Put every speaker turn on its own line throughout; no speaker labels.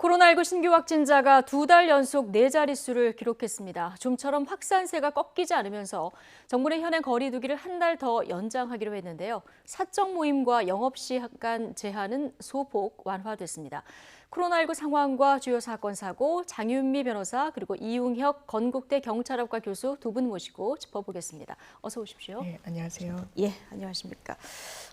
코로나19 신규 확진자가 2달 연속 4자릿수를 기록했습니다. 좀처럼 확산세가 꺾이지 않으면서 정부는 현행 거리 두기를 한 달 더 연장하기로 했는데요. 사적 모임과 영업시간 제한은 소폭 완화됐습니다. 코로나19 상황과 주요 사건 사고, 장윤미 변호사 그리고 이웅혁 건국대 경찰학과 교수 두 분 모시고 짚어보겠습니다. 어서 오십시오.
네, 안녕하세요.
예, 안녕하십니까.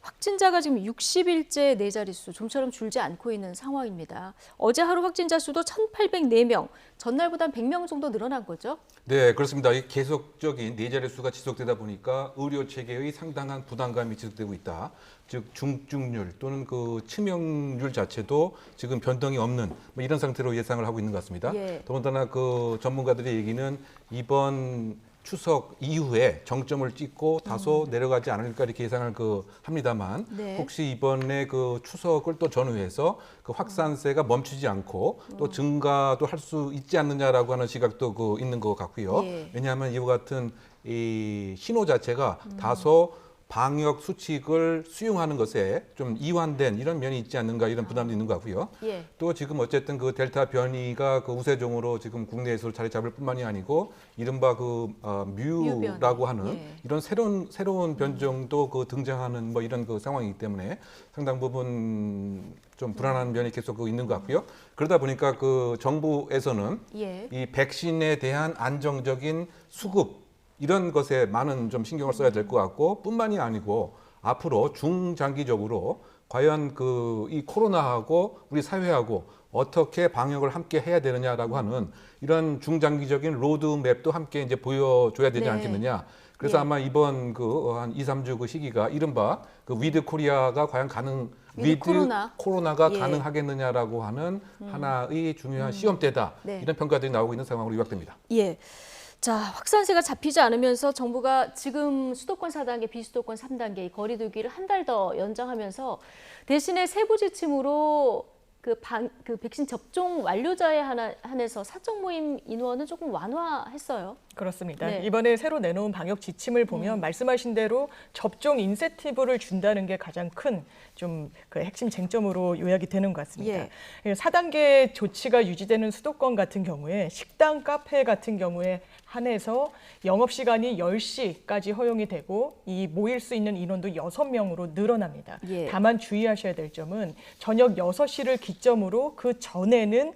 확진자가 지금 60일째 4자릿수, 좀처럼 줄지 않고 있는 상황입니다. 어제 하루 확진자 수도 1,804명, 전날보다 100명 정도 늘어난 거죠?
네, 그렇습니다. 이 계속적인 4자릿수가 지속되다 보니까 의료 체계의 상당한 부담감이 지속되고 있다. 즉 중증률 또는 그 치명률 자체도 지금 변동이 없는 뭐 이런 상태로 예상을 하고 있는 것 같습니다.
예.
더군다나 그 전문가들의 얘기는 이번 추석 이후에 정점을 찍고 다소 내려가지 않을까 이렇게 예상을 합니다만
네.
혹시 이번에 그 추석을 또 전후해서 그 확산세가 멈추지 않고 또 증가도 할 수 있지 않느냐라고 하는 시각도 있는 것 같고요.
예.
왜냐하면 이와 같은 이 신호 자체가 다소 방역 수칙을 수용하는 것에 좀 이완된 이런 면이 있지 않는가 이런 부담도 있는 것 같고요.
예.
또 지금 어쨌든 그 델타 변이가 그 우세종으로 지금 국내에서 자리 잡을 뿐만이 아니고 이른바 뮤라고 하는
예.
이런 새로운 변종도 등장하는 뭐 이런 상황이기 때문에 상당 부분 좀 불안한 면이 계속 있는 것 같고요. 그러다 보니까 정부에서는
예.
이 백신에 대한 안정적인 수급 이런 것에 많은 좀 신경을 써야 될 것 같고 뿐만이 아니고 앞으로 중장기적으로 과연 이 코로나하고 우리 사회하고 어떻게 방역을 함께 해야 되느냐라고 하는 이런 중장기적인 로드맵도 함께 이제 보여줘야 되지
네.
않겠느냐. 그래서
예.
아마 이번 한 2, 3주 시기가 이른바 위드 코리아가 과연 위드 코로나가
예.
가능하겠느냐라고 하는 하나의 중요한 시험대다.
네.
이런 평가들이 나오고 있는 상황으로 요약됩니다.
예. 자, 확산세가 잡히지 않으면서 정부가 지금 수도권 4단계, 비수도권 3단계 이 거리 두기를 한 달 더 연장하면서 대신에 세부 지침으로 백신 접종 완료자에 한해서 사적 모임 인원은 조금 완화했어요.
그렇습니다.
네.
이번에 새로 내놓은 방역 지침을 보면 말씀하신 대로 접종 인센티브를 준다는 게 가장 큰 좀 핵심 쟁점으로 요약이 되는 것 같습니다.
예.
4단계 조치가 유지되는 수도권 같은 경우에 식당, 카페 같은 경우에 한해서 영업시간이 10시까지 허용이 되고 이 모일 수 있는 인원도 6명으로 늘어납니다.
예.
다만 주의하셔야 될 점은 저녁 6시를 기점으로 그 전에는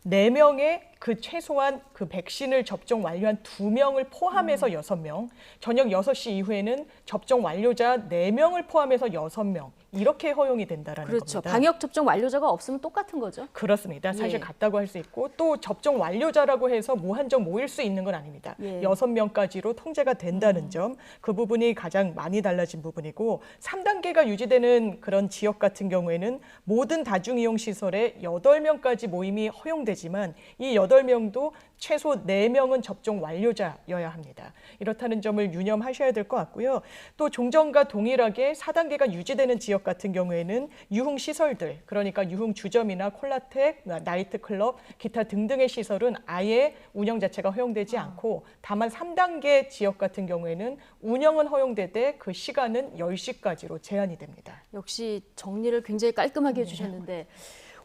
4명의 최소한 백신을 접종 완료한 2명을 포함해서 6명, 저녁 6시 이후에는 접종 완료자 4명을 포함해서 6명, 이렇게 허용이 된다라는
그렇죠.
겁니다.
방역 접종 완료자가 없으면 똑같은 거죠.
그렇습니다. 사실
예.
같다고 할 수 있고 또 접종 완료자라고 해서 무한정 모일 수 있는 건 아닙니다.
예.
6명까지로 통제가 된다는 점, 그 부분이 가장 많이 달라진 부분이고 3단계가 유지되는 그런 지역 같은 경우에는 모든 다중이용시설에 8명까지 모임이 허용되지만 이 8명도 최소 4명은 접종 완료자여야 합니다. 이렇다는 점을 유념하셔야 될 것 같고요. 또 종전과 동일하게 4단계가 유지되는 지역 같은 경우에는 유흥시설들, 그러니까 유흥주점이나 콜라텍, 나이트클럽, 기타 등등의 시설은 아예 운영 자체가 허용되지 않고 다만 3단계 지역 같은 경우에는 운영은 허용되되 그 시간은 10시까지로 제한이 됩니다.
역시 정리를 굉장히 깔끔하게 해주셨는데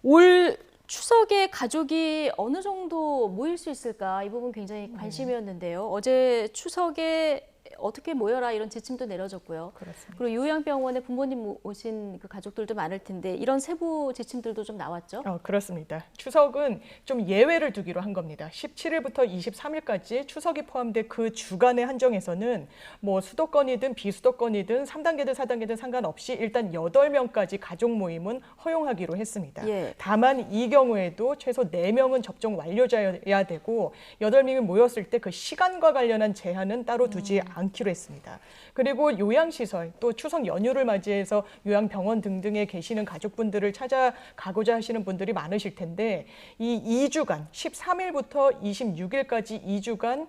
올 추석에 가족이 어느 정도 모일 수 있을까 이 부분 굉장히 관심이었는데요. 어제 추석에 어떻게 모여라 이런 지침도 내려졌고요.
그렇습니다.
그리고 요양병원에 부모님 오신 가족들도 많을 텐데 이런 세부 지침들도 좀 나왔죠?
그렇습니다. 추석은 좀 예외를 두기로 한 겁니다. 17일부터 23일까지 추석이 포함된 그 주간의 한정에서는 뭐 수도권이든 비수도권이든 3단계든 4단계든 상관없이 일단 8명까지 가족 모임은 허용하기로 했습니다.
예.
다만 이 경우에도 최소 4명은 접종 완료자여야 되고 8명이 모였을 때 그 시간과 관련한 제한은 따로 두지 않기로 했습니다. 그리고 요양시설, 또 추석 연휴를 맞이해서 요양병원 등등에 계시는 가족분들을 찾아가고자 하시는 분들이 많으실 텐데 이 2주간, 13일부터 26일까지 2주간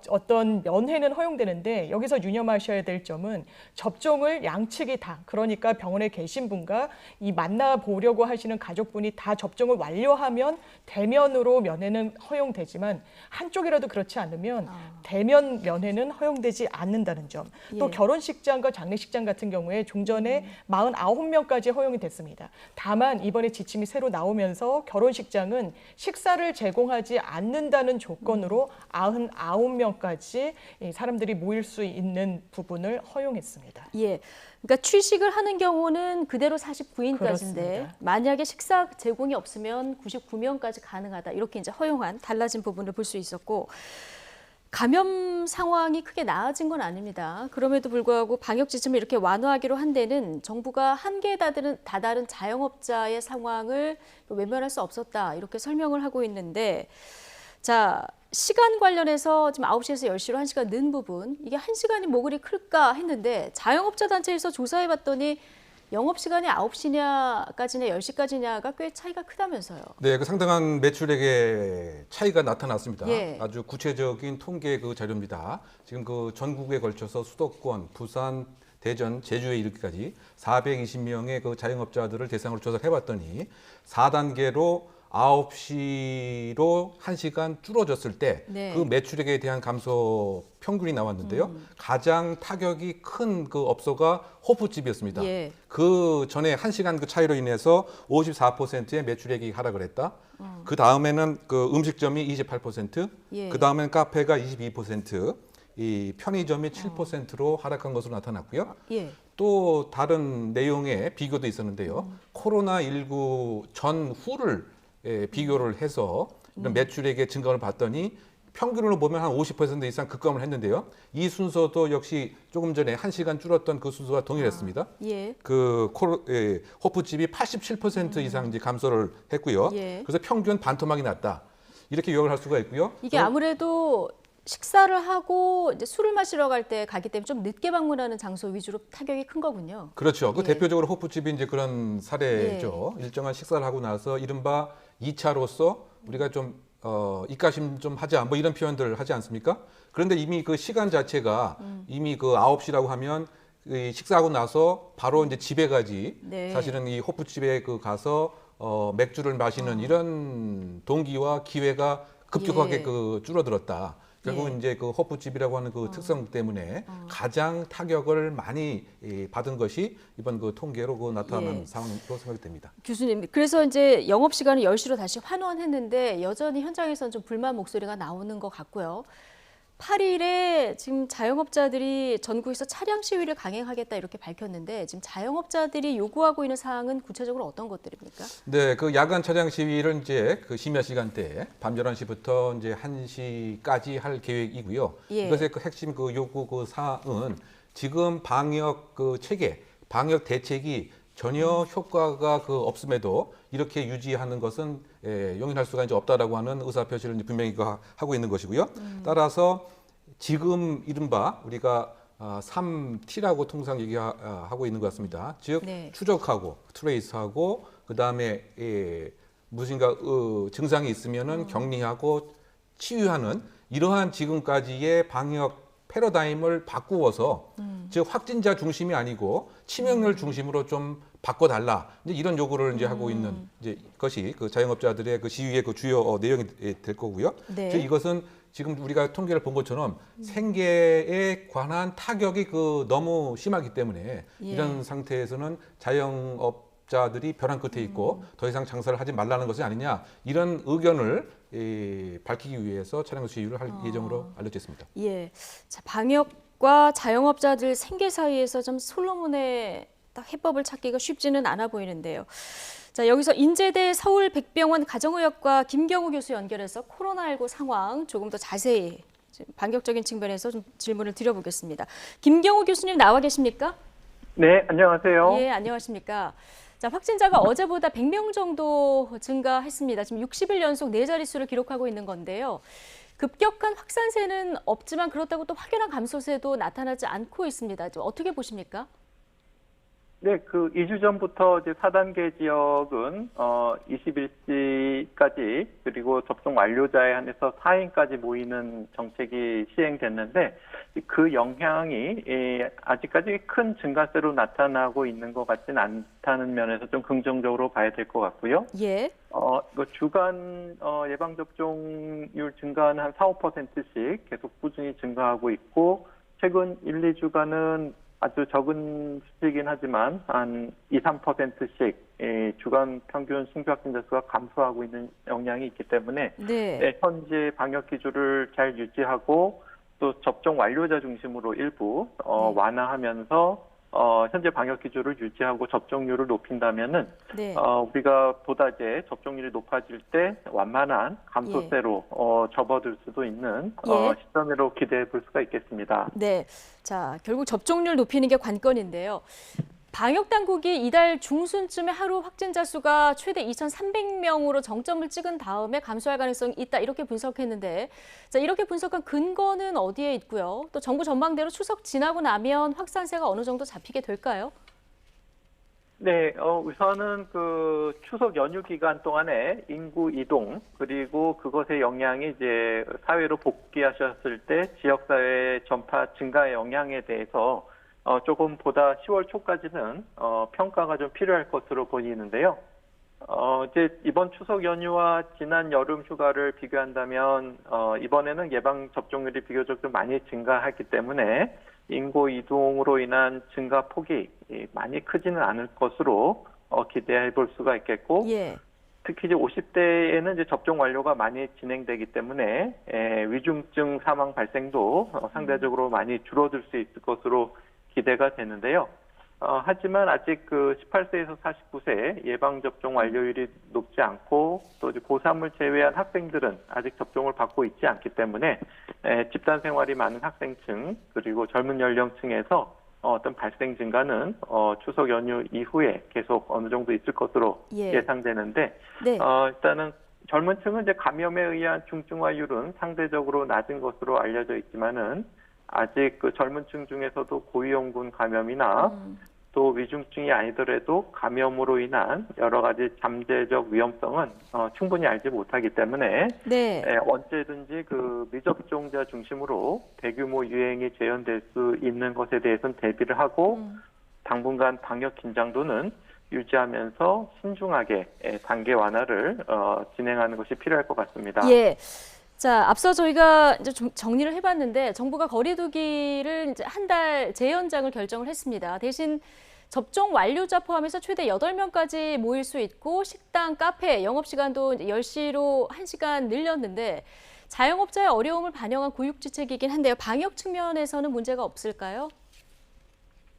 어떤 면회는 허용되는데 여기서 유념하셔야 될 점은 접종을 양측이 다, 그러니까 병원에 계신 분과 이 만나보려고 하시는 가족분이 다 접종을 완료하면 대면으로 면회는 허용되지만 한쪽이라도 그렇지 않으면 대면 면회는 허용되지 되지 않는다는 점. 또
예.
결혼식장과 장례식장 같은 경우에 종전에 49명까지 허용이 됐습니다. 다만 이번에 지침이 새로 나오면서 결혼식장은 식사를 제공하지 않는다는 조건으로 99명까지 사람들이 모일 수 있는 부분을 허용했습니다.
예. 그러니까 취식을 하는 경우는 그대로 49인까지인데
그렇습니다.
만약에 식사 제공이 없으면 99명까지 가능하다. 이렇게 이제 허용한 달라진 부분을 볼 수 있었고 감염 상황이 크게 나아진 건 아닙니다. 그럼에도 불구하고 방역 지침을 이렇게 완화하기로 한 데는 정부가 한계에 다다른 자영업자의 상황을 외면할 수 없었다. 이렇게 설명을 하고 있는데 자, 시간 관련해서 지금 9시에서 10시로 1시간 는 부분, 이게 1시간이 뭐 그리 클까 했는데 자영업자 단체에서 조사해 봤더니 영업시간이 9시냐까지냐 10시까지냐가 꽤 차이가 크다면서요.
네, 그 상당한 매출액의 차이가 나타났습니다.
예.
아주 구체적인 통계 그 자료입니다. 지금 그 전국에 걸쳐서 수도권, 부산, 대전, 제주에 이르기까지 420명의 그 자영업자들을 대상으로 조사를 해봤더니 4단계로 9시로 1시간 줄어졌을 때 그
네.
매출액에 대한 감소 평균이 나왔는데요. 가장 타격이 큰 그 업소가 호프집이었습니다.
예.
그 전에 1시간 그 차이로 인해서 54%의 매출액이 하락을 했다. 그 다음에는 그 음식점이 28%,
예.
그 다음에는 카페가 22%, 이 편의점이 7%로 하락한 것으로 나타났고요.
예.
또 다른 내용의 비교도 있었는데요. 코로나19 전후를 비교를 해서 이런 매출액의 증가를 봤더니 평균으로 보면 한 50% 이상 급감을 했는데요. 이 순서도 역시 조금 전에 1시간 줄었던 그 순서와 동일했습니다.
예.
호프집이 87% 이상 이제 감소를 했고요.
예.
그래서 평균 반토막이 났다. 이렇게 요약을 할 수가 있고요.
이게 아무래도 식사를 하고 이제 술을 마시러 갈 때 가기 때문에 좀 늦게 방문하는 장소 위주로 타격이 큰 거군요.
그렇죠. 그
예.
대표적으로 호프집이 이제 그런 사례죠. 일정한 식사를 하고 나서 이른바 2차로서 우리가 좀 입가심 좀 하자 뭐 이런 표현들을 하지 않습니까? 그런데 이미 그 시간 자체가 이미 그 9시라고 하면 이 식사하고 나서 바로 이제 집에 가지.
네.
사실은 이 호프집에 그 가서 맥주를 마시는 이런 동기와 기회가 급격하게
예.
그 줄어들었다. 결국은
예.
이제 그 호프집이라고 하는 그 특성 때문에 가장 타격을 많이 받은 것이 이번 그 통계로 그 나타난
예.
상황으로 생각됩니다.
교수님, 그래서 이제 영업 시간을 10시로 다시 환원했는데 여전히 현장에서는 좀 불만 목소리가 나오는 것 같고요. 8일에 지금 자영업자들이 전국에서 차량 시위를 강행하겠다 이렇게 밝혔는데 지금 자영업자들이 요구하고 있는 사항은 구체적으로 어떤 것들입니까?
네, 그 야간 차량 시위를 이제 그 심야 시간대에 밤 11시부터 이제 1시까지 할 계획이고요.
예.
이것의 그 핵심 그 요구 그 사항은 지금 방역 그 체계, 방역 대책이 전혀 효과가 그 없음에도 이렇게 유지하는 것은 용인할 수가 이제 없다라고 하는 의사 표시를 이제 분명히 하고 있는 것이고요. 따라서 지금 이른바 우리가 3T라고 통상 얘기하고 있는 것 같습니다. 즉
네.
추적하고 트레이스하고 그 다음에 무슨가 증상이 있으면은 격리하고 치유하는 이러한 지금까지의 방역 패러다임을 바꾸어서 즉 확진자 중심이 아니고 치명률 중심으로 좀 바꿔달라 이제 이런 요구를 이제 하고 있는 이제 것이 그 자영업자들의 그 시위의 그 주요 내용이 될 거고요.
네.
즉 이것은 지금 우리가 통계를 본 것처럼 생계에 관한 타격이 그 너무 심하기 때문에
예.
이런 상태에서는 자영업자들이 벼랑 끝에 있고 더 이상 장사를 하지 말라는 것이 아니냐 이런 의견을 밝히기 위해서 차량 시위를 할 예정으로 알려져 있습니다.
예. 자, 방역과 자영업자들 생계 사이에서 좀 솔로몬의 딱 해법을 찾기가 쉽지는 않아 보이는데요. 자, 여기서 인제대 서울백병원 가정의학과 김경우 교수 연결해서 코로나19 상황 조금 더 자세히 방역적인 측면에서 좀 질문을 드려보겠습니다. 김경우 교수님 나와 계십니까?
네, 안녕하세요.
예, 안녕하십니까. 자, 확진자가 어제보다 100명 정도 증가했습니다. 지금 60일 연속 4자릿수를 기록하고 있는 건데요. 급격한 확산세는 없지만 그렇다고 또 확연한 감소세도 나타나지 않고 있습니다. 좀 어떻게 보십니까?
네, 그 2주 전부터 이제 4단계 지역은 21시까지 그리고 접종 완료자에 한해서 4인까지 모이는 정책이 시행됐는데 그 영향이 아직까지 큰 증가세로 나타나고 있는 것 같지는 않다는 면에서 좀 긍정적으로 봐야 될 것 같고요.
예.
그 주간 예방 접종률 증가는 한 4~5%씩 계속 꾸준히 증가하고 있고 최근 1, 2주간은 아주 적은 수치이긴 하지만 한 2, 3%씩 주간 평균 신규 확진자 수가 감소하고 있는 영향이 있기 때문에
네.
현재 방역 기조를 잘 유지하고 또 접종 완료자 중심으로 일부 완화하면서 현재 방역 기조를 유지하고 접종률을 높인다면은
네.
우리가 보다 이제 접종률이 높아질 때 완만한 감소세로 접어들 수도 있는
예.
시점으로 기대해 볼 수가 있겠습니다.
네. 자, 결국 접종률 높이는 게 관건인데요. 방역 당국이 이달 중순쯤에 하루 확진자 수가 최대 2,300명으로 정점을 찍은 다음에 감소할 가능성이 있다 이렇게 분석했는데, 자, 이렇게 분석한 근거는 어디에 있고요? 또 정부 전망대로 추석 지나고 나면 확산세가 어느 정도 잡히게 될까요?
네, 우선은 그 추석 연휴 기간 동안에 인구 이동 그리고 그것의 영향이 이제 사회로 복귀하셨을 때 지역사회 전파 증가의 영향에 대해서 조금 보다 10월 초까지는 평가가 좀 필요할 것으로 보이는데요. 이제 이번 추석 연휴와 지난 여름 휴가를 비교한다면 이번에는 예방 접종률이 비교적 좀 많이 증가했기 때문에 인구 이동으로 인한 증가 폭이 많이 크지는 않을 것으로 기대해 볼 수가 있겠고,
예.
특히 이제 50대에는 이제 접종 완료가 많이 진행되기 때문에 위중증 사망 발생도 상대적으로 많이 줄어들 수 있을 것으로 기대가 되는데요. 하지만 아직 그 18세에서 49세 예방접종 완료율이 높지 않고 또 이제 고3을 제외한 학생들은 아직 접종을 받고 있지 않기 때문에 집단 생활이 많은 학생층 그리고 젊은 연령층에서 어떤 발생 증가는 추석 연휴 이후에 계속 어느 정도 있을 것으로
예.
예상되는데
네.
일단은 젊은 층은 이제 감염에 의한 중증화율은 상대적으로 낮은 것으로 알려져 있지만은 아직 그 젊은 층 중에서도 고위험군 감염이나 또 위중증이 아니더라도 감염으로 인한 여러 가지 잠재적 위험성은 충분히 알지 못하기 때문에
네.
언제든지 그 미접종자 중심으로 대규모 유행이 재현될 수 있는 것에 대해서는 대비를 하고 당분간 방역 긴장도는 유지하면서 신중하게 단계 완화를 진행하는 것이 필요할 것 같습니다.
예. 자, 앞서 저희가 이제 좀 정리를 해봤는데 정부가 거리두기를 이제 한 달 재연장을 결정을 했습니다. 대신 접종 완료자 포함해서 최대 8명까지 모일 수 있고 식당, 카페, 영업시간도 10시로 1시간 늘렸는데 자영업자의 어려움을 반영한 구육지책이긴 한데요. 방역 측면에서는 문제가 없을까요?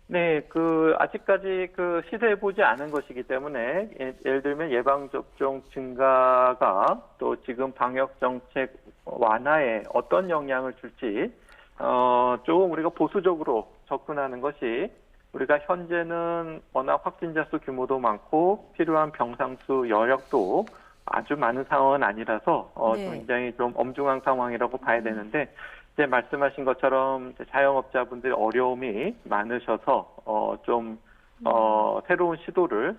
네, 아직까지 시도해 보지 않은 것이기 때문에 예를 들면 예방접종 증가가 또 지금 방역정책 완화에 어떤 영향을 줄지, 조금 우리가 보수적으로 접근하는 것이 우리가 현재는 워낙 확진자 수 규모도 많고 필요한 병상수 여력도 아주 많은 상황은 아니라서
네.
굉장히 좀 엄중한 상황이라고 봐야 되는데 이제 말씀하신 것처럼 자영업자분들의 어려움이 많으셔서 새로운 시도를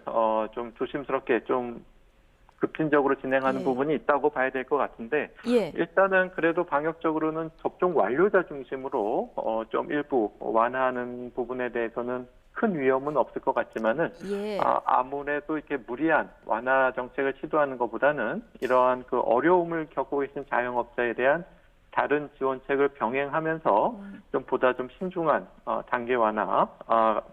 좀 조심스럽게 좀 급진적으로 진행하는
예.
부분이 있다고 봐야 될 것 같은데
예.
일단은 그래도 방역적으로는 접종 완료자 중심으로 좀 일부 완화하는 부분에 대해서는 큰 위험은 없을 것 같지만은
예.
아무래도 이렇게 무리한 완화 정책을 시도하는 것보다는 이러한 그 어려움을 겪고 계신 자영업자에 대한 다른 지원책을 병행하면서 좀 보다 좀 신중한 단계 완화,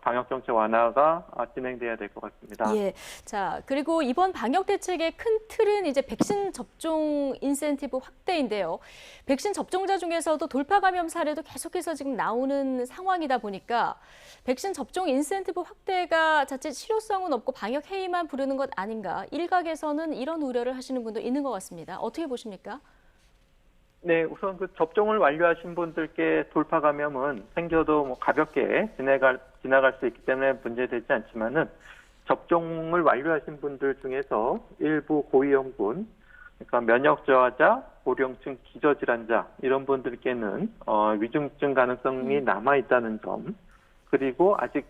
방역 정책 완화가 진행돼야 될 것 같습니다.
예. 자, 그리고 이번 방역 대책의 큰 틀은 이제 백신 접종 인센티브 확대인데요. 백신 접종자 중에서도 돌파 감염 사례도 계속해서 지금 나오는 상황이다 보니까 백신 접종 인센티브 확대가 자칫 실효성은 없고 방역 해이만 부르는 것 아닌가. 일각에서는 이런 우려를 하시는 분도 있는 것 같습니다. 어떻게 보십니까?
네, 우선 접종을 완료하신 분들께 돌파 감염은 생겨도 뭐 가볍게 지나갈 수 있기 때문에 문제되지 않지만은 접종을 완료하신 분들 중에서 일부 고위험군, 그러니까 면역 저하자, 고령층 기저질환자 이런 분들께는 위중증 가능성이 남아 있다는 점, 그리고 아직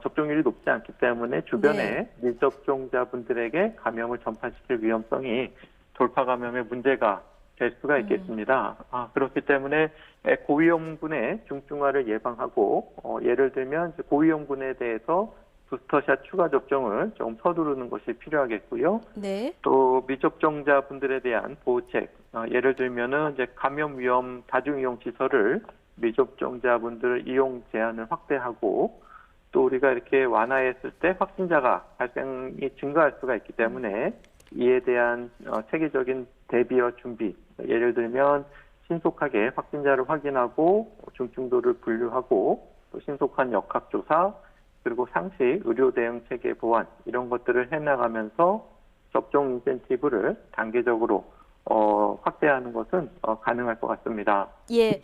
접종률이 높지 않기 때문에 주변에 미접종자분들에게 감염을 전파시킬 위험성이 돌파 감염의 문제가 될 수가 있겠습니다. 그렇기 때문에 고위험군의 중증화를 예방하고 예를 들면 고위험군에 대해서 부스터샷 추가 접종을 좀 서두르는 것이 필요하겠고요.
네.
또 미접종자분들에 대한 보호책, 예를 들면은 이제 감염 위험 다중이용 시설을 미접종자분들 이용 제한을 확대하고 또 우리가 이렇게 완화했을 때 확진자가 발생이 증가할 수가 있기 때문에 이에 대한 체계적인 대비와 준비, 예를 들면 신속하게 확진자를 확인하고 중증도를 분류하고 또 신속한 역학조사 그리고 상시 의료 대응 체계 보완 이런 것들을 해나가면서 접종 인센티브를 단계적으로 확대하는 것은 가능할 것 같습니다.
예.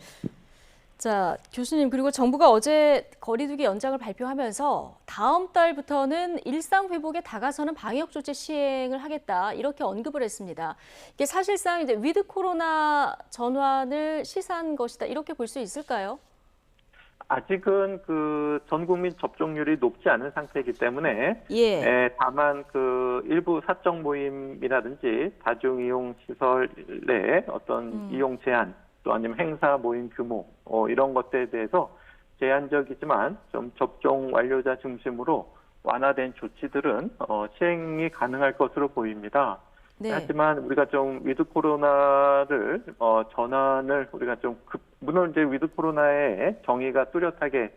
자, 교수님, 그리고 정부가 어제 거리두기 연장을 발표하면서 다음 달부터는 일상 회복에 다가서는 방역 조치 시행을 하겠다 이렇게 언급을 했습니다. 이게 사실상 이제 위드 코로나 전환을 시사한 것이다 이렇게 볼 수 있을까요?
아직은 그 전 국민 접종률이 높지 않은 상태이기 때문에
예.
다만 그 일부 사적 모임이라든지 다중 이용 시설 내 어떤 이용 제한 또 아니면 행사 모임 규모 이런 것들에 대해서 제한적이지만 좀 접종 완료자 중심으로 완화된 조치들은 시행이 가능할 것으로 보입니다.
네.
하지만 우리가 좀 위드 코로나를 전환을 우리가 좀 물론 이제 위드 코로나의 정의가 뚜렷하게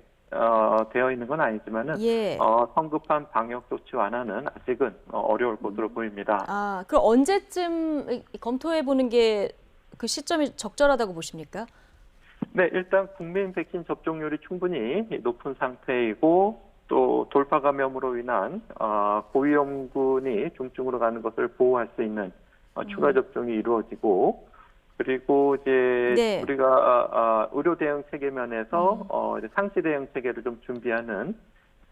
되어 있는 건 아니지만은
예.
성급한 방역 조치 완화는 아직은 어려울 것으로 보입니다.
아, 그럼 언제쯤 검토해 보는 게 그 시점이 적절하다고 보십니까?
네, 일단 국민 백신 접종률이 충분히 높은 상태이고 또 돌파 감염으로 인한 고위험군이 중증으로 가는 것을 보호할 수 있는 추가 접종이 이루어지고 그리고 이제
네.
우리가 의료 대응 체계 면에서 이제 상시 대응 체계를 좀 준비하는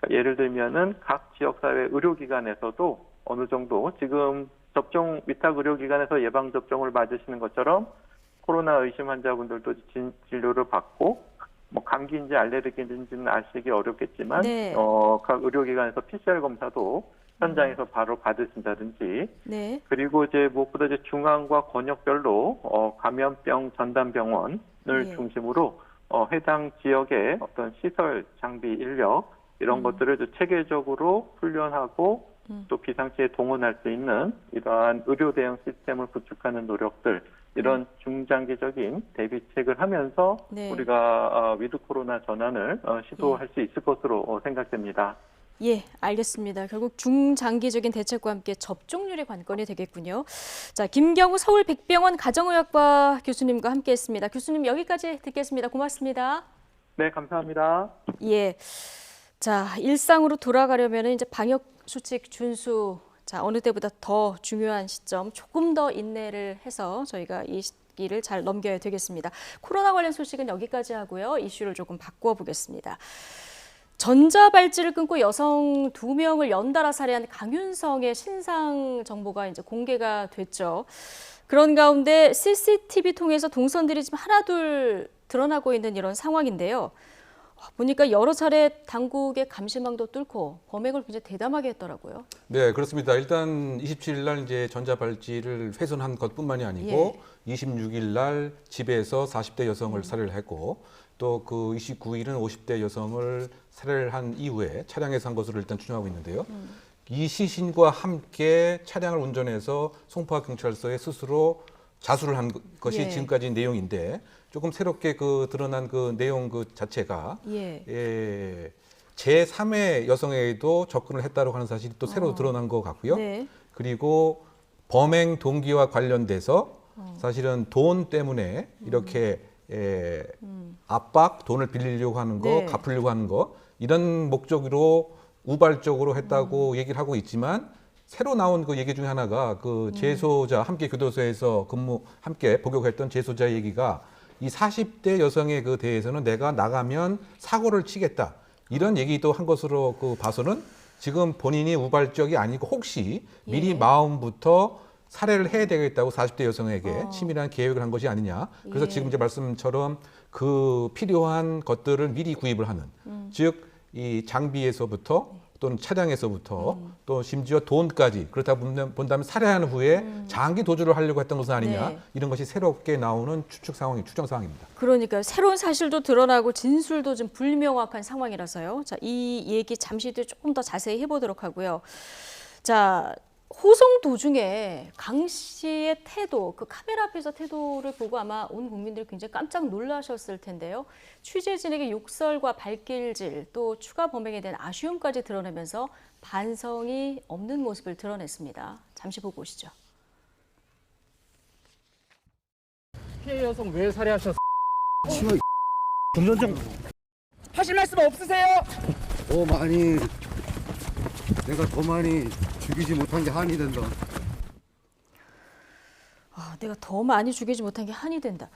그러니까 예를 들면은 각 지역사회 의료기관에서도 어느 정도 지금 접종 위탁 의료기관에서 예방 접종을 맞으시는 것처럼 코로나 의심 환자분들도 진료를 받고 뭐 감기인지 알레르기인지는 아시기 어렵겠지만
네.
각 의료기관에서 PCR 검사도 현장에서 바로 받으신다든지
네.
그리고 이제 무엇보다 이제 중앙과 권역별로 감염병 전담병원을
예.
중심으로 해당 지역의 어떤 시설 장비 인력 이런 것들을 좀 체계적으로 훈련하고 또 비상시에 동원할 수 있는 이러한 의료 대응 시스템을 구축하는 노력들 이런 중장기적인 대비책을 하면서
네.
우리가 위드 코로나 전환을 시도할 수 있을 것으로 생각됩니다.
예, 알겠습니다. 결국 중장기적인 대책과 함께 접종률이 관건이 되겠군요. 자, 김경우 서울 백병원 가정의학과 교수님과 함께했습니다. 교수님 여기까지 듣겠습니다. 고맙습니다.
네, 감사합니다.
예, 자 일상으로 돌아가려면 이제 방역 수칙 준수, 자 어느 때보다 더 중요한 시점, 조금 더 인내를 해서 저희가 이 시기를 잘 넘겨야 되겠습니다. 코로나 관련 소식은 여기까지 하고요. 이슈를 조금 바꿔 보겠습니다. 전자발찌를 끊고 여성 2명을 연달아 살해한 강윤성의 신상 정보가 이제 공개가 됐죠. 그런 가운데 CCTV 통해서 동선들이 지금 하나둘 드러나고 있는 이런 상황인데요. 보니까 여러 차례 당국의 감시망도 뚫고 범행을 굉장히 대담하게 했더라고요.
네, 그렇습니다. 일단 27일 날 이제 전자발찌를 훼손한 것뿐만이 아니고 26일 날 집에서 40대 여성을 살해를 했고 또 그 29일은 50대 여성을 살해를 한 이후에 차량에서 한 것으로 일단 추정하고 있는데요. 이 시신과 함께 차량을 운전해서 송파경찰서에 스스로 자수를 한 것이
예.
지금까지 내용인데 조금 새롭게 그 드러난 그 내용 그 자체가 제3의 여성에게도 접근을 했다고 하는 사실이 또 새로 드러난 것 같고요.
네.
그리고 범행 동기와 관련돼서 사실은 돈 때문에 이렇게 압박, 돈을 빌리려고 하는 거,
네.
갚으려고 하는 거 이런 목적으로 우발적으로 했다고 얘기를 하고 있지만 새로 나온 그 얘기 중에 하나가 그 재소자 함께 교도소에서 함께 복역했던 재소자 얘기가 이 40대 여성에 그 대해서는 내가 나가면 사고를 치겠다 이런 얘기도 한 것으로 그 봐서는 지금 본인이 우발적이 아니고 혹시 미리 마음부터 살해를 해야 되겠다고 40대 여성에게 치밀한 계획을 한 것이 아니냐. 그래서 지금 이제 말씀처럼 그 필요한 것들을 미리 구입을 하는 즉 이 장비에서부터 또는 차량에서부터 또 심지어 돈까지 그렇다 본다면 살해한 후에 장기 도주를 하려고 했던 것은 아니냐.
네.
이런 것이 새롭게 나오는 추정 상황입니다.
그러니까 새로운 사실도 드러나고 진술도 좀 불명확한 상황이라서요. 자, 이 얘기 잠시 뒤에 조금 더 자세히 해보도록 하고요. 자, 호송 도중에 강 씨의 태도, 그 카메라 앞에서 태도를 보고 아마 온 국민들이 굉장히 깜짝 놀라셨을 텐데요. 취재진에게 욕설과 발길질, 또 추가 범행에 대한 아쉬움까지 드러내면서 반성이 없는 모습을 드러냈습니다. 잠시 보고 오시죠.
피해 여성 왜 살해하셨어요?
금전적
하실 말씀 없으세요?
내가 더 많이 죽이지 못한 게 한이 된다.
내가 더 많이 죽이지 못한 게 한이 된다.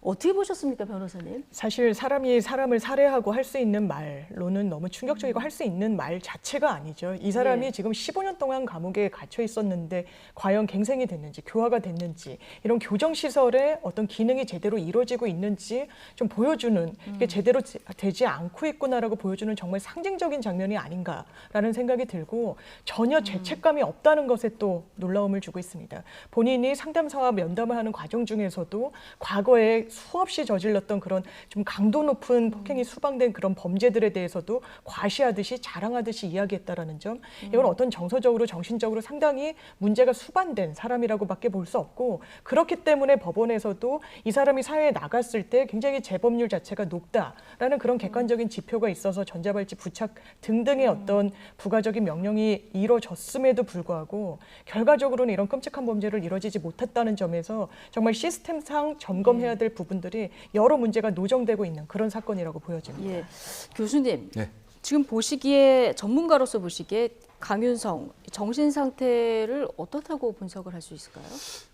어떻게 보셨습니까, 변호사님?
사실 사람이 사람을 살해하고 할 수 있는 말로는 너무 충격적이고 할 수 있는 말 자체가 아니죠. 이 사람이
예.
지금 15년 동안 감옥에 갇혀 있었는데 과연 갱생이 됐는지 교화가 됐는지 이런 교정시설의 어떤 기능이 제대로 이루어지고 있는지 좀 보여주는 이게 제대로 되지 않고 있구나라고 보여주는 정말 상징적인 장면이 아닌가라는 생각이 들고 전혀 죄책감이 없다는 것에 또 놀라움을 주고 있습니다. 본인이 상담사와 면담을 하는 과정 중에서도 과거에 수없이 저질렀던 그런 좀 강도 높은 폭행이 수방된 그런 범죄들에 대해서도 과시하듯이 자랑하듯이 이야기했다라는 점, 이건 어떤 정서적으로 정신적으로 상당히 문제가 수반된 사람이라고밖에 볼 수 없고, 그렇기 때문에 법원에서도 이 사람이 사회에 나갔을 때 굉장히 재범률 자체가 높다라는 그런 객관적인 지표가 있어서 전자발찌 부착 등등의 어떤 부가적인 명령이 이루어졌음에도 불구하고 결과적으로는 이런 끔찍한 범죄를 이루어지지 못했다는 점에서 정말 시스템상 점검해야 될 부분들이 여러 문제가 노정되고 있는 그런 사건이라고 보여집니다.
예. 교수님,
네.
지금 보시기에 전문가로서 보시기에 강윤성 정신 상태를 어떻다고 분석을 할 수 있을까요?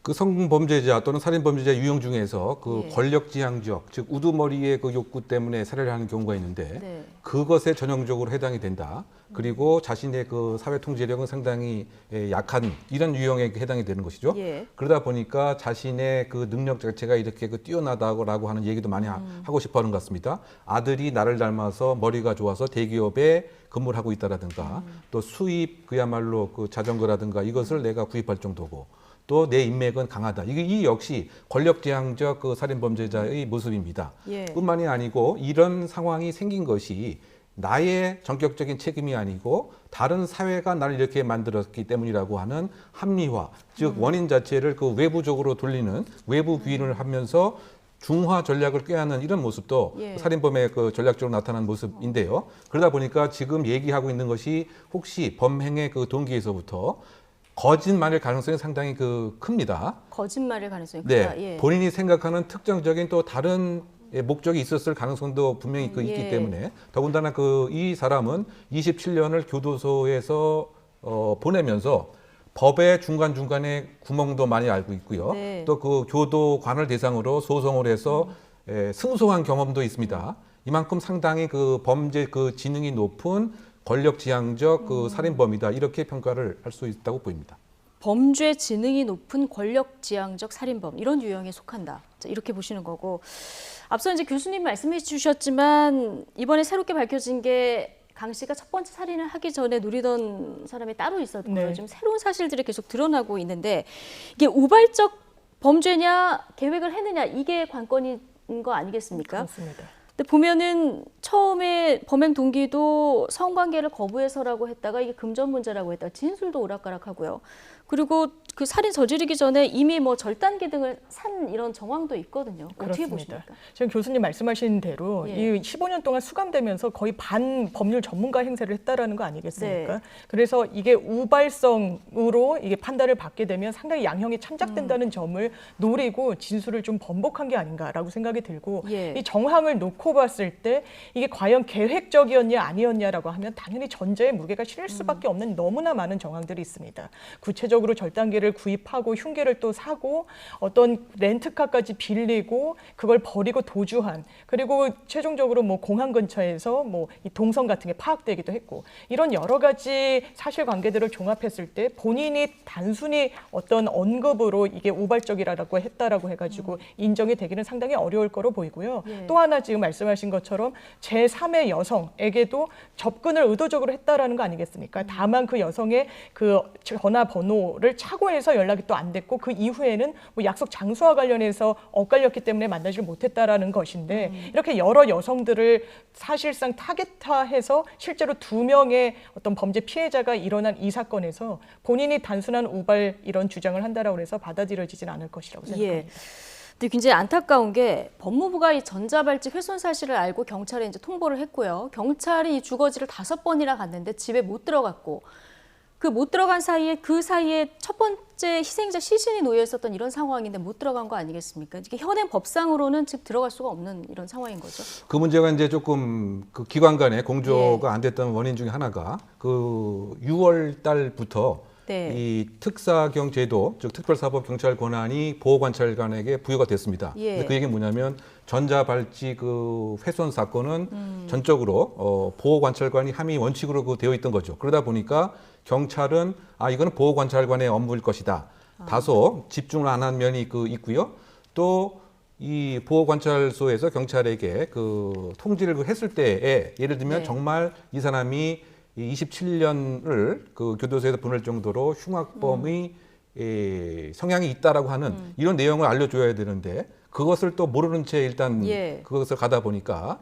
그 성범죄자 또는 살인범죄자 유형 중에서 그
예.
권력지향적, 즉 우두머리의 그 욕구 때문에 살해를 하는 경우가 있는데
네.
그것에 전형적으로 해당이 된다. 그리고 자신의 그 사회 통제력은 상당히 약한 이런 유형에 해당이 되는 것이죠.
예.
그러다 보니까 자신의 그 능력 자체가 이렇게 그 뛰어나다고 하는 얘기도 많이 하고 싶어하는 것 같습니다. 아들이 나를 닮아서 머리가 좋아서 대기업에 근무를 하고 있다라든가 또 수입 그야말로 그 자전거라든가 이것을 내가 구입할 정도고 또 내 인맥은 강하다. 이 역시 권력지향적 그 살인범죄자의 모습입니다.
예.
뿐만이 아니고 이런 상황이 생긴 것이 나의 전격적인 책임이 아니고 다른 사회가 나를 이렇게 만들었기 때문이라고 하는 합리화, 즉 원인 자체를 그 외부적으로 돌리는 외부 부인을 하면서 중화 전략을 꾀하는 이런 모습도
예.
살인범의 그 전략적으로 나타난 모습인데요. 그러다 보니까 지금 얘기하고 있는 것이 혹시 범행의 그 동기에서부터 거짓말일 가능성이 상당히 그 큽니다.
거짓말일 가능성이
네,
크다. 예.
본인이 생각하는 특정적인 또 다른 목적이 있었을 가능성도 분명히 그 있기
예.
때문에 더군다나 그 이 사람은 27년을 교도소에서 보내면서 법의 중간중간에 구멍도 많이 알고 있고요.
네.
또 그 교도관을 대상으로 소송을 해서 승소한 경험도 있습니다. 이만큼 상당히 그 범죄 그 지능이 높은 권력지향적 그 살인범이다 이렇게 평가를 할 수 있다고 보입니다.
범죄 지능이 높은 권력지향적 살인범 이런 유형에 속한다. 자, 이렇게 보시는 거고 앞서 이제 교수님 말씀해 주셨지만 이번에 새롭게 밝혀진 게 강 씨가 첫 번째 살인을 하기 전에 노리던 사람이 따로 있었고요.
네.
지금 새로운 사실들이 계속 드러나고 있는데 이게 우발적 범죄냐 계획을 했느냐 이게 관건인 거 아니겠습니까?
그렇습니다.
근데 보면은 처음에 범행 동기도 성관계를 거부해서라고 했다가 이게 금전 문제라고 했다가 진술도 오락가락하고요. 그리고 그 살인 저지르기 전에 이미 뭐 절단기 등을 산 이런 정황도 있거든요. 어떻게
그렇습니다.
보십니까?
지금 교수님 말씀하신 대로
예.
이 15년 동안 수감되면서 거의 반법률 전문가 행세를 했다라는 거 아니겠습니까?
네.
그래서 이게 우발성으로 이게 판단을 받게 되면 상당히 양형이 참작된다는 점을 노리고 진술을 좀 번복한 게 아닌가라고 생각이 들고
예.
이 정황을 놓고 봤을 때 이게 과연 계획적이었냐 아니었냐라고 하면 당연히 전제에 무게가 실릴 수밖에 없는 너무나 많은 정황들이 있습니다. 구체적으로 절단기를 구입하고 흉기를 또 사고 어떤 렌트카까지 빌리고 그걸 버리고 도주한 그리고 최종적으로 뭐 공항 근처에서 뭐 이 동선 같은 게 파악되기도 했고 이런 여러 가지 사실관계들을 종합했을 때 본인이 단순히 어떤 언급으로 이게 우발적이라고 했다라고 해가지고 인정이 되기는 상당히 어려울 거로 보이고요.
예.
또 하나 지금 말씀하신 것처럼 제3의 여성에게도 접근을 의도적으로 했다라는 거 아니겠습니까? 다만 그 여성의 그 전화번호 번호를 착오해서 연락이 또 안 됐고 그 이후에는 뭐 약속 장소와 관련해서 엇갈렸기 때문에 만나지를 못했다라는 것인데 이렇게 여러 여성들을 사실상 타겟화해서 실제로 2명의 어떤 범죄 피해자가 일어난 이 사건에서 본인이 단순한 우발 이런 주장을 한다라고 해서 받아들여지진 않을 것이라고 생각합니다.
근데 굉장히 안타까운 게 법무부가 이 전자발찌 훼손 사실을 알고 경찰에 이제 통보를 했고요. 경찰이 이 주거지를 5번이나 갔는데 집에 못 들어갔고 그 못 들어간 사이에 그 사이에 첫 번째 희생자 시신이 놓여 있었던 이런 상황인데 못 들어간 거 아니겠습니까? 이게 현행 법상으로는 즉 들어갈 수가 없는 이런 상황인 거죠.
그 문제가 이제 조금 그 기관 간의 공조가 안 됐던 원인 중에 하나가 그 6월 달부터
네.
이 특사경 제도, 즉 특별사법 경찰 권한이 보호관찰관에게 부여가 됐습니다.
예.
근데 그 얘기는 뭐냐면 전자발찌 그 훼손 사건은 전적으로 보호관찰관이 함의 원칙으로 그 되어 있던 거죠. 그러다 보니까 경찰은 이거는 보호관찰관의 업무일 것이다. 다소 집중을 안 한 면이 그 있고요. 또 이 보호관찰소에서 경찰에게 그 통지를 했을 때에 예를 들면
네.
정말 이 사람이 27년을 그 교도소에서 보낼 정도로 흉악범의 성향이 있다라고 하는 이런 내용을 알려줘야 되는데 그것을 또 모르는 채 일단 그것을 가다 보니까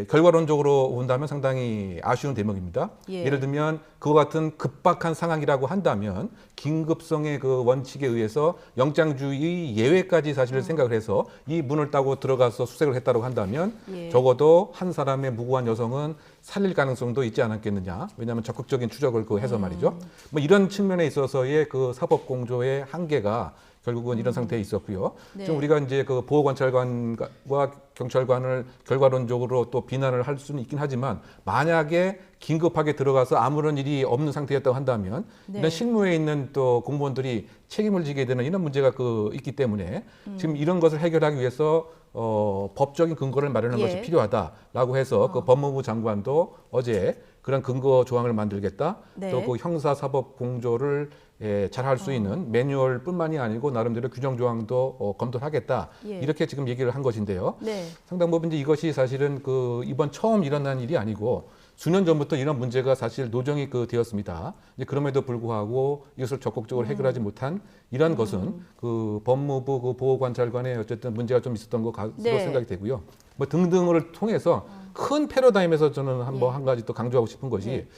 결과론적으로 본다면 상당히 아쉬운 대목입니다. 예를 들면 그와 같은 급박한 상황이라고 한다면 긴급성의 그 원칙에 의해서 영장주의 예외까지 사실을 생각을 해서 이 문을 따고 들어가서 수색을 했다고 한다면 적어도 한 사람의 무고한 여성은 살릴 가능성도 있지 않았겠느냐. 왜냐하면 적극적인 추적을 그 해서 말이죠. 뭐 이런 측면에 있어서의 그 사법 공조의 한계가 결국은 이런 상태에 있었고요. 지금 우리가 이제 그 보호관찰관과 경찰관을 결과론적으로 또 비난을 할 수는 있긴 하지만 만약에 긴급하게 들어가서 아무런 일이 없는 상태였다고 한다면 이런 실무에 있는 또 공무원들이 책임을 지게 되는 이런 문제가 그 있기 때문에 지금 이런 것을 해결하기 위해서 법적인 근거를 마련하는 것이 필요하다라고 해서 그 법무부 장관도 어제 그런 근거 조항을 만들겠다. 또 그 형사사법 공조를 잘 할 수 있는 매뉴얼뿐만이 아니고 나름대로 규정 조항도 검토하겠다. 이렇게 지금 얘기를 한 것인데요. 상당 부분 이제 이것이 사실은 그 이번 처음 일어난 일이 아니고 수년 전부터 이런 문제가 사실 노정이 그 되었습니다. 이제 그럼에도 불구하고 이것을 적극적으로 해결하지 못한 이러한 것은 그 법무부 그 보호관찰관의 어쨌든 문제가 좀 있었던 것으로 생각이 되고요. 뭐 등등을 통해서 큰 패러다임에서 저는 한 가지 또 강조하고 싶은 것이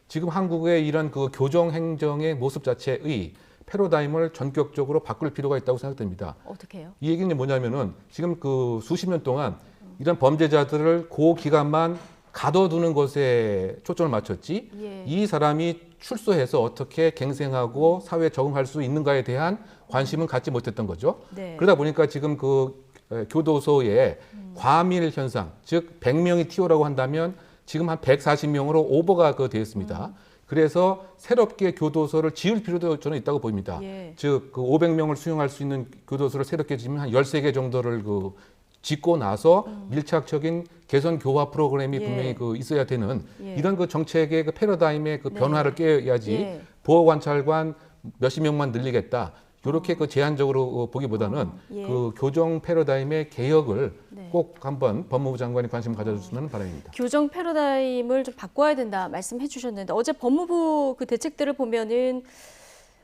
지금 한국의 이런 그 교정 행정의 모습 자체의 패러다임을 전격적으로 바꿀 필요가 있다고 생각됩니다.
어떻게 해요?
이 얘기는 뭐냐면은 지금 그 수십 년 동안 이런 범죄자들을 그 기간만 가둬두는 것에 초점을 맞췄지 이 사람이 출소해서 어떻게 갱생하고 사회에 적응할 수 있는가에 대한 관심은 갖지 못했던 거죠. 그러다 보니까 지금 그 교도소의 과밀 현상, 즉 100명이 TO라고 한다면 지금 한 140명으로 오버가 그 되었습니다. 그래서 새롭게 교도소를 지을 필요도 저는 있다고 보입니다. 즉 그 500명을 수용할 수 있는 교도소를 새롭게 지으면 한 13개 정도를 그 짓고 나서 밀착적인 개선 교화 프로그램이 분명히 그 있어야 되는 이런 그 정책의 그 패러다임의 그 변화를 깨야지 보호관찰관 몇십 명만 늘리겠다. 이렇게 그 제한적으로 보기보다는 그 교정 패러다임의 개혁을 꼭 한번 법무부 장관이 관심을 가져줬으면 바람입니다.
교정 패러다임을 좀 바꿔야 된다 말씀해 주셨는데 어제 법무부 그 대책들을 보면은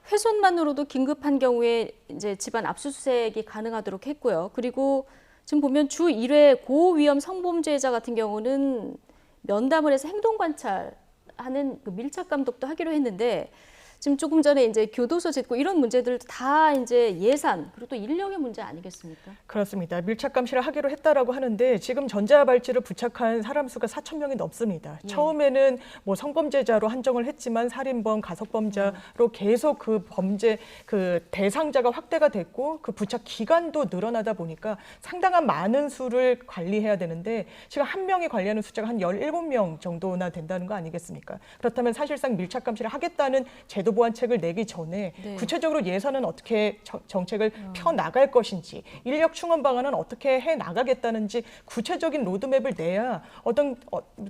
훼손만으로도 긴급한 경우에 이제 집안 압수수색이 가능하도록 했고요. 그리고 지금 보면 주 1회 고위험 성범죄자 같은 경우는 면담을 해서 행동 관찰하는 그 밀착 감독도 하기로 했는데 지금 조금 전에 이제 교도소 짓고 이런 문제들도 다 이제 예산 그리고 또 인력의 문제 아니겠습니까?
그렇습니다. 밀착 감시를 하기로 했다라고 하는데 지금 전자발찌를 부착한 사람 수가 4,000명이 넘습니다. 처음에는 뭐 성범죄자로 한정을 했지만 살인범, 가석범자로 계속 그 범죄 그 대상자가 확대가 됐고 그 부착 기간도 늘어나다 보니까 상당한 많은 수를 관리해야 되는데 지금 한 명이 관리하는 숫자가 한 17명 정도나 된다는 거 아니겠습니까? 그렇다면 사실상 밀착 감시를 하겠다는 제도 보완책을 내기 전에 구체적으로 예산은 어떻게 정책을 펴 나갈 것인지 인력 충원 방안은 어떻게 해 나가겠다는지 구체적인 로드맵을 내야 어떤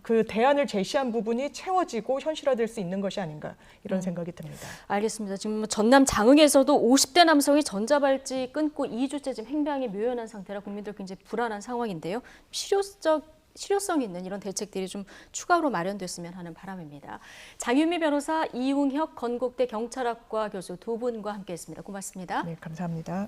그 대안을 제시한 부분이 채워지고 현실화될 수 있는 것이 아닌가 이런 생각이 듭니다.
알겠습니다. 지금 전남 장흥에서도 50대 남성이 전자발찌 끊고 2주째 지금 행방이 묘연한 상태라 국민들 굉장히 불안한 상황인데요. 실효적 실효성 있는 이런 대책들이 좀 추가로 마련됐으면 하는 바람입니다. 장윤미 변호사, 이웅혁 건국대 경찰학과 교수 두 분과 함께했습니다. 고맙습니다.
네, 감사합니다.